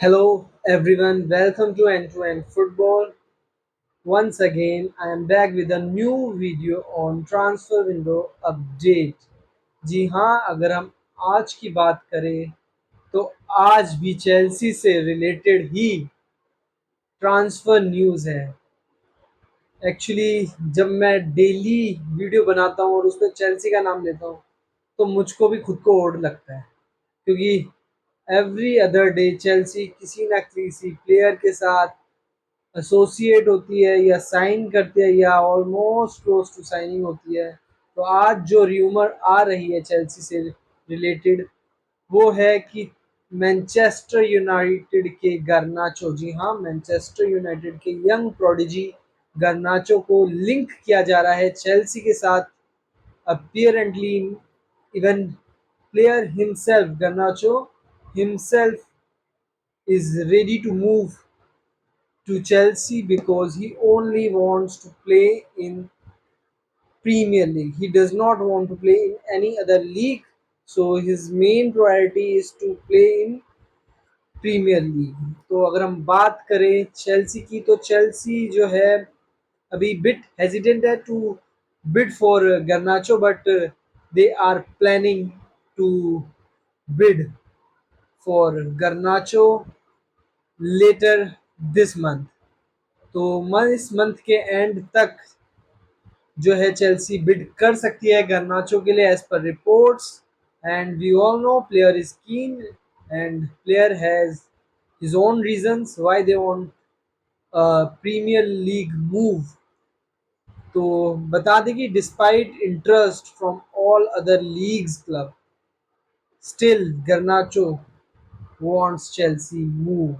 Hello everyone, welcome to End Football. Once again, I am back with a new video on transfer window update. जी हाँ, अगर हम आज की बात करें तो आज भी चेल्सी से रिलेटेड ही ट्रांसफर न्यूज़ है। एक्चुअली जब मैं डेली वीडियो बनाता हूँ और उसमें चेल्सी का नाम लेता हूँ तो मुझको भी खुद को ओड लगता है, क्योंकि एवरी अदर डे चेल्सी किसी ना किसी प्लेयर के साथ एसोसिएट होती है या साइन करती है या ऑलमोस्ट क्लोज टू साइनिंग होती है। तो आज जो र्यूमर आ रही है चेल्सी से रिलेटेड वो है कि मैनचेस्टर यूनाइटेड के गर्नाचो, जी हाँ, मैनचेस्टर यूनाइटेड के यंग प्रोडिजी गर्नाचो को लिंक किया जा रहा है चेल्सी के साथ। Apparently even player himself, Garnacho himself is ready to move to Chelsea because he only wants to play in Premier League. He does not want to play in any other league. So his main priority is to play in premier league. तो अगर हम बात करें Chelsea की तो Chelsea जो है अभी बिट हेजिटेंट है to bid for Garnacho, but they are planning to bid for Garnacho later this month. तो इस मंथ के एंड तक जो है चेल्सी बिड कर सकती है गर्नाचो के लिए as per reports. And we all know player is keen and player has his own reasons why they want premier league move. तो बता दें कि despite interest from all other leagues club, still Garnacho wants Chelsea move.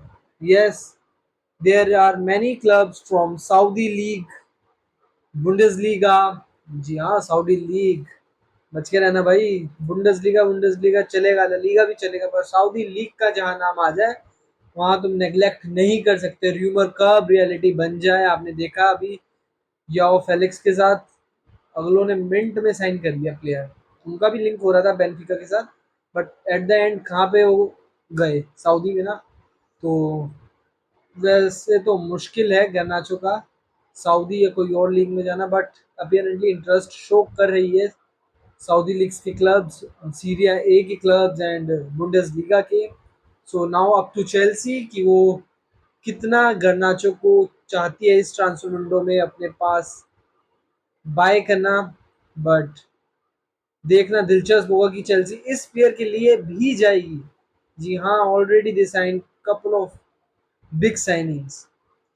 Yes, there are many clubs from Saudi League, Bundesliga, जी हाँ Saudi league, बच के रहना भाई। बुंडेसलीगा चलेगा, ला लीगा भी चलेगा, पर सऊदी लीग का जहाँ नाम आ जाए वहाँ तुम नेग्लेक्ट नहीं कर सकते। र्यूमर कब रियलिटी बन जाए आपने देखा अभी याओ फेलिक्स के साथ अगलों ने मिंट में साइन कर दिया प्लेयर। उनका भी लिंक हो रहा था बेनफिका के साथ, बट एट द एंड कहाँ पे वो गए, सऊदी में ना। तो वैसे तो मुश्किल है गर्नाचो का सऊदी या कोई और लीग में जाना, बट अपियरेंटली इंटरेस्ट शो कर रही है सऊदी लीग्स के क्लब्स, सीरिया ए के क्लब्स एंड बुंडेसलीगा के। So now up to Chelsea कि वो कितना गर्नाचो को चाहती है इस ट्रांसफर विंडो में अपने पास बाय करना। बट देखना दिलचस्प होगा कि चेल्सी इस प्लेयर के लिए भी जाएगी। जी हाँ, already they sign couple of big signings,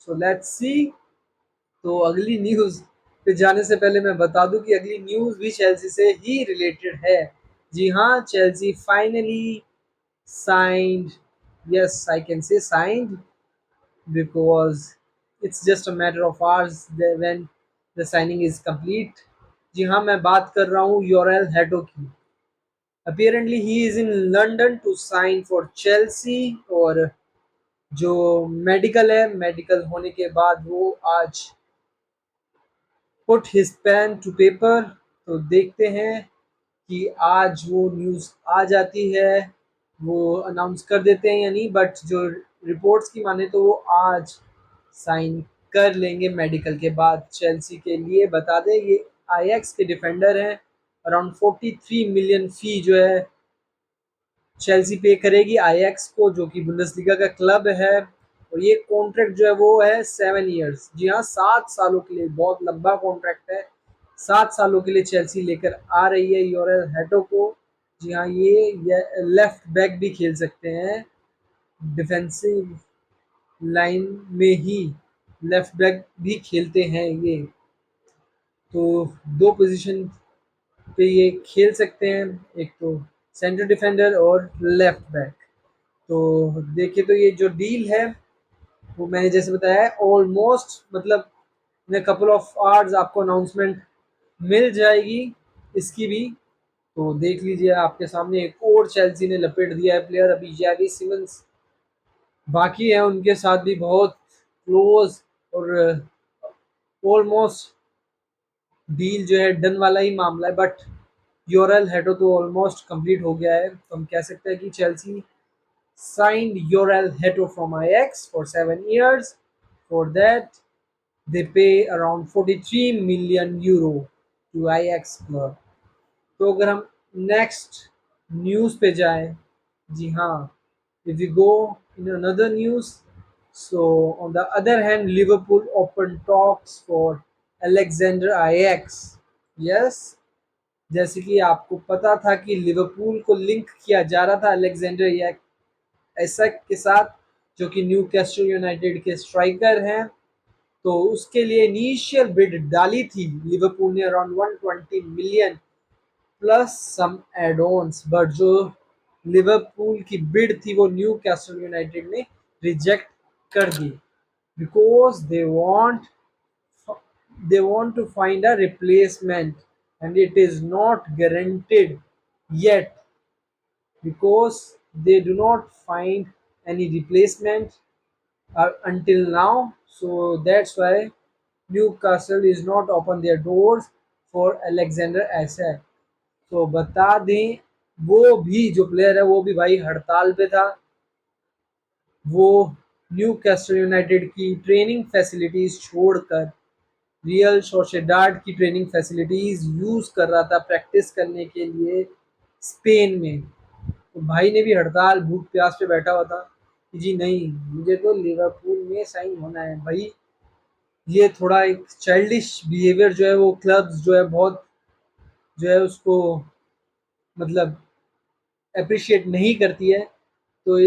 so let's see. तो अगली न्यूज़ पे जाने से पहले मैं बता दूं कि अगली न्यूज़ भी चेल्सी से ही रिलेटेड है। जी हाँ, Chelsea finally signed, yes I can say signed, because it's just a matter of hours when the signing is complete। जी हाँ, मैं बात कर रहा हूँ योरेल हेटो की। Apparently he is in London to sign for Chelsea, और जो मेडिकल है, मेडिकल होने के बाद वो आज put his pen to paper. तो देखते हैं कि आज वो न्यूज़ आ जाती है, वो अनाउंस कर देते हैं या नहीं। बट जो रिपोर्ट्स की माने तो वो आज साइन कर लेंगे मेडिकल के बाद चेल्सी के लिए। बता दें ये आईएक्स के डिफेंडर हैं। अराउंड 43 मिलियन फी जो है चेल्सी पे करेगी आईएक्स को, जो कि बुंडेसलीगा का क्लब है। और ये कॉन्ट्रैक्ट जो है वो है 7 ईयर्स, जी हाँ 7 सालों के लिए, बहुत लंबा कॉन्ट्रैक्ट है। 7 सालों के लिए चेल्सी लेकर आ रही है योरेल हेटो को। जी हाँ, ये लेफ्ट बैक भी खेल सकते हैं, डिफेंसिव लाइन में ही लेफ्ट बैक भी खेलते हैं ये। तो दो पोजीशन पे ये खेल सकते हैं, एक तो सेंटर डिफेंडर और लेफ्ट बैक। तो देखिए, तो ये जो डील है वो मैंने जैसे बताया है ऑलमोस्ट, मतलब इन कपल ऑफ आवर्स आपको अनाउंसमेंट मिल जाएगी इसकी भी। तो देख लीजिए आपके सामने एक और चेल्सी ने लपेट दिया है प्लेयर, अभी यावी सिमंस बाकी है, उनके साथ भी बहुत क्लोज और ऑलमोस्ट डील जो है डन वाला ही मामला है। बट योरेल हेटो तो ऑलमोस्ट कंप्लीट हो गया है, तो हम कह सकते हैं कि Chelsea signed Yorel Heto from Ajax for 7 years. For that, they pay around 43 million euro to Ajax club. तो अगर हम नेक्स्ट न्यूज़ पे जाएं, जी हाँ, if we go in another news, so on the other hand, Liverpool open talks for Alexander Ajax. Yes, जैसे कि आपको पता था कि लिवरपूल को लिंक किया जा रहा था अलेक्जेंडर एसक के साथ, जो कि न्यू कैस्टल यूनाइटेड के स्ट्राइकर हैं। तो उसके लिए इनिशियल बिड डाली थी लिवरपूल ने around 120 million plus some add ons, but जो लिवरपूल की बिड थी वो न्यू कैस्टल यूनाइटेड ने रिजेक्ट कर दी, because they want to find a replacement, and it is not guaranteed yet because they do not find any replacement until now. So that's why Newcastle is not open their doors for Alexander Isak. तो बता दें, वो भी जो player है वो भी भाई हड़ताल पे था। वो न्यू कैस्टल यूनाइटेड की ट्रेनिंग फैसिलिटीज छोड़कर रियल सोशेडाड की ट्रेनिंग फैसिलिटीज यूज कर रहा था प्रैक्टिस करने के लिए स्पेन में। तो भाई ने भी हड़ताल भूख प्यास पे बैठा हुआ था कि जी नहीं, मुझे तो लिवरपूल में साइन होना है भाई। ये थोड़ा एक चाइल्डिश बिहेवियर जो है वो क्लब्स जो है बहुत जो है उसको मतलब अप्रिशिएट नहीं करती है। तो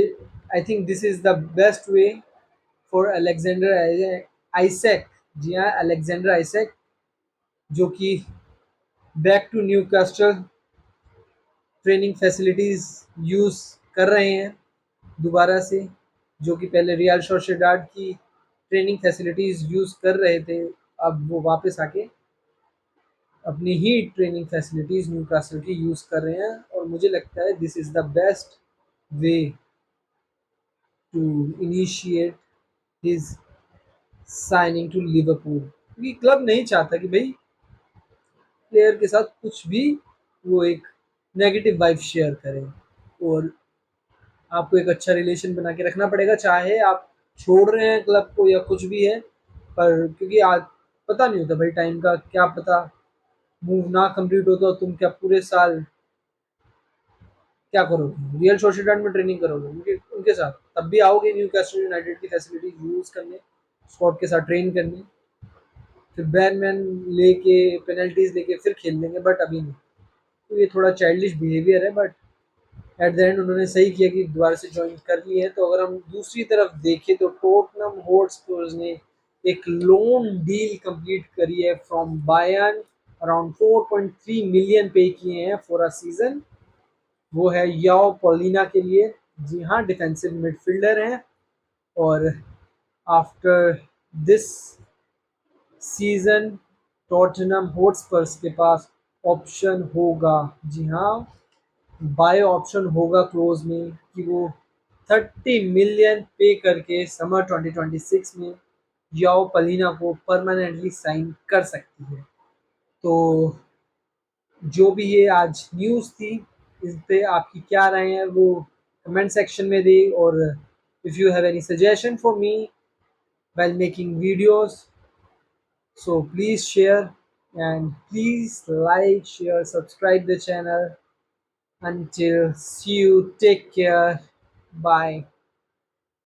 I think this is the best way for Alexander Isak. जी हाँ, अलेक्जेंडर आइसैक जो कि back to Newcastle training facilities use कर रहे हैं दोबारा से, जो कि पहले रियल सोसिएडाड की ट्रेनिंग फैसिलिटीज़ यूज़ कर रहे थे। अब वो वापस आके अपनी ही ट्रेनिंग फैसिलिटीज़ न्यू कैसल की यूज़ कर रहे हैं, और मुझे लगता है this is the best way to initiate his signing to Liverpool, क्योंकि क्लब नहीं चाहता कि भाई प्लेयर के साथ कुछ भी वो एक नेगेटिव वाइब शेयर करें। और आपको एक अच्छा रिलेशन बना के रखना पड़ेगा, चाहे आप छोड़ रहे हैं क्लब को या कुछ भी है। पर क्योंकि आज पता नहीं होता भाई टाइम का, क्या पता मूव ना कंप्लीट हो तो तुम क्या पूरे साल क्या करोगे, रियल सोसिएडाड में ट्रेनिंग करोगे उनके उनके साथ, तब भी आओगे न्यू कैस्टल यूनाइटेड की फैसिलिटी यूज़ करने, स्क्वाड के साथ ट्रेन करने, फिर बैन मैन लेके पेनल्टीज लेके फिर खेल लेंगे, बट अभी नहीं। तो ये थोड़ा चाइल्डिश बिहेवियर है, बट एट द एंड उन्होंने सही किया कि दोबारा से ज्वाइन कर लिए हैं। तो अगर हम दूसरी तरफ देखें तो टोटनहम हॉटस्पर्स ने एक लोन डील कंप्लीट करी है फ्रॉम बायर्न, अराउंड 4.3 मिलियन पे किए हैं फॉर अ सीजन। वो है याओ पॉलिना के लिए। जी हाँ, डिफेंसिव मिडफील्डर हैं, और after this season Tottenham Hotspurs के पास ऑप्शन होगा, जी हाँ, बाय ऑप्शन होगा क्लोज में, कि वो 30 मिलियन पे करके समर 2026 में याओ पलीना को परमानेंटली साइन कर सकती है। तो जो भी ये आज न्यूज़ थी, इस पे आपकी क्या राय है वो कमेंट सेक्शन में दी। और if you have any suggestion for me while making videos, so please share, and please like, share, subscribe the channel. Until see you, take care, bye.